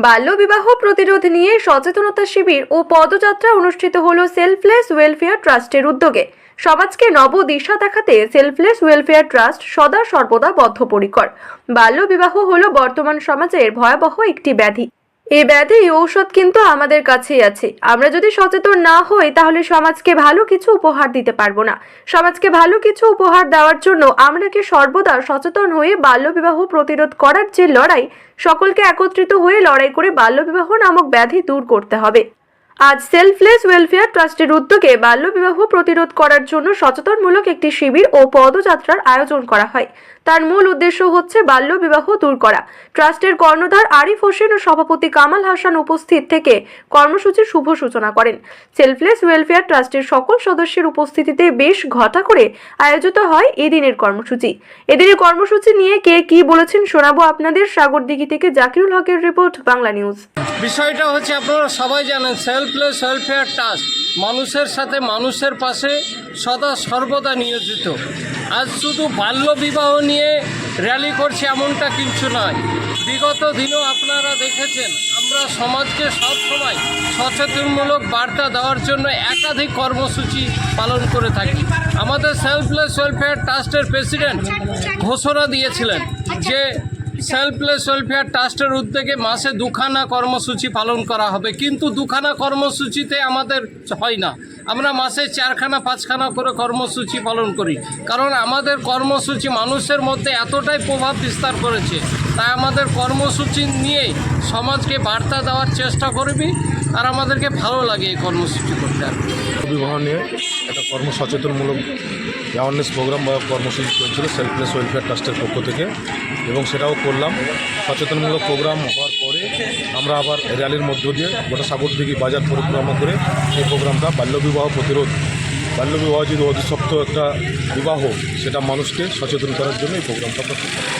বাল্যবিবাহ প্রতিরোধ নিয়ে সচেতনতা শিবির ও পদযাত্রা অনুষ্ঠিত হলো সেলফলেস ওয়েলফেয়ার ট্রাস্টের উদ্যোগে। সমাজকে নব দিশা দেখাতে সেলফলেস ওয়েলফেয়ার ট্রাস্ট সদা সর্বদা বদ্ধপরিকর। বাল্যবিবাহ হলো বর্তমান সমাজের ভয়াবহ একটি ব্যাধি। এই ব্যাধি ঔষধ কিন্তু আমাদের কাছেই আছে। আমরা যদি সচেতন না হই তাহলে সমাজকে ভালো কিছু উপহার দিতে পারবো না। সমাজকে ভালো কিছু উপহার দেওয়ার জন্য আমরাকে সর্বদা সচেতন হয়ে বাল্যবিবাহ প্রতিরোধ করার যে লড়াই, সকলকে একত্রিত হয়ে লড়াই করে বাল্যবিবাহ নামক ব্যাধি দূর করতে হবে। আজ সেলফলেস ওয়েলফেয়ার ট্রাস্টের উদ্যোগে বাল্যবিবাহ প্রতিরোধ করার জন্য সচেতনমূলক একটি শিবির ও পদযাত্রার আয়োজন করা হয়। তার মূল উদ্দেশ্য হচ্ছে বাল্যবিবাহ দূর করা। ট্রাস্টের কর্ণধার আরিফ হোসেন ও সভাপতি কামাল হাসান উপস্থিত থেকে কর্মসূচির শুভ সূচনা করেন। সেলফলেস ওয়েলফেয়ার ট্রাস্টের সকল সদস্যের উপস্থিতিতে বেশ ঘটা করে আয়োজিত হয় এদিনের কর্মসূচি। এদিনের কর্মসূচি নিয়ে কে কি বলেছেন শোনাবো আপনাদের। সাগরদিঘি থেকে জাকিরুল হকের রিপোর্ট, বাংলা নিউজ। বিষয়টা হচ্ছে, আপনারা সবাই জানেন, সেলফলেস ওয়েলফেয়ার ট্রাস্ট মানুষের সাথে মানুষের পাশে সদা সর্বদা নিয়োজিত। আজ শুধু বাল্যবিবাহ নিয়ে র্যালি করছে এমনটা কিছু নয়। বিগত দিনেও আপনারা দেখেছেন আমরা সমাজকে সবসময় সচেতনমূলক বার্তা দেওয়ার জন্য একাধিক কর্মসূচি পালন করে থাকি। আমাদের সেলফলেস ওয়েলফেয়ার ট্রাস্টের প্রেসিডেন্ট ঘোষণা দিয়েছিলেন যে সেলফলেস ওয়েলফেয়ার ট্রাস্টের উদ্যোগে মাসে দুখানা কর্মসূচি পালন করা হবে, কিন্তু দুখানা কর্মসূচিতে আমাদের হয় না। আমরা মাসে 4খানা 5খানা করে কর্মসূচি পালন করি, কারণ আমাদের কর্মসূচি মানুষের মধ্যে এতটাই প্রভাব বিস্তার করেছে। তাই আমাদের কর্মসূচি নিয়ে সমাজকে বার্তা দেওয়ার চেষ্টা করবি, আর আমাদেরকে ভালো লাগে এই কর্মসূচি করতে। বিবাহ নিয়ে একটা সচেতনমূলক অ্যাওয়ারনেস প্রোগ্রাম বা কর্মসূচি চলছিল সেলফলেস ওয়েলফেয়ার ট্রাস্টের পক্ষ থেকে, এবং সেটাও করলাম। সচেতনমূলক প্রোগ্রাম হওয়ার পরে আমরা আবার র্যালির মধ্য দিয়ে গোটা সাগরদিঘি বাজার পরিক্রমা করে এই প্রোগ্রামটা বাল্যবিবাহ প্রতিরোধ, বাল্যবিবাহ যদি অধিশপ্ত একটা বিবাহ, সেটা মানুষকে সচেতন করার জন্য এই প্রোগ্রামটা প্রস্তুত করা।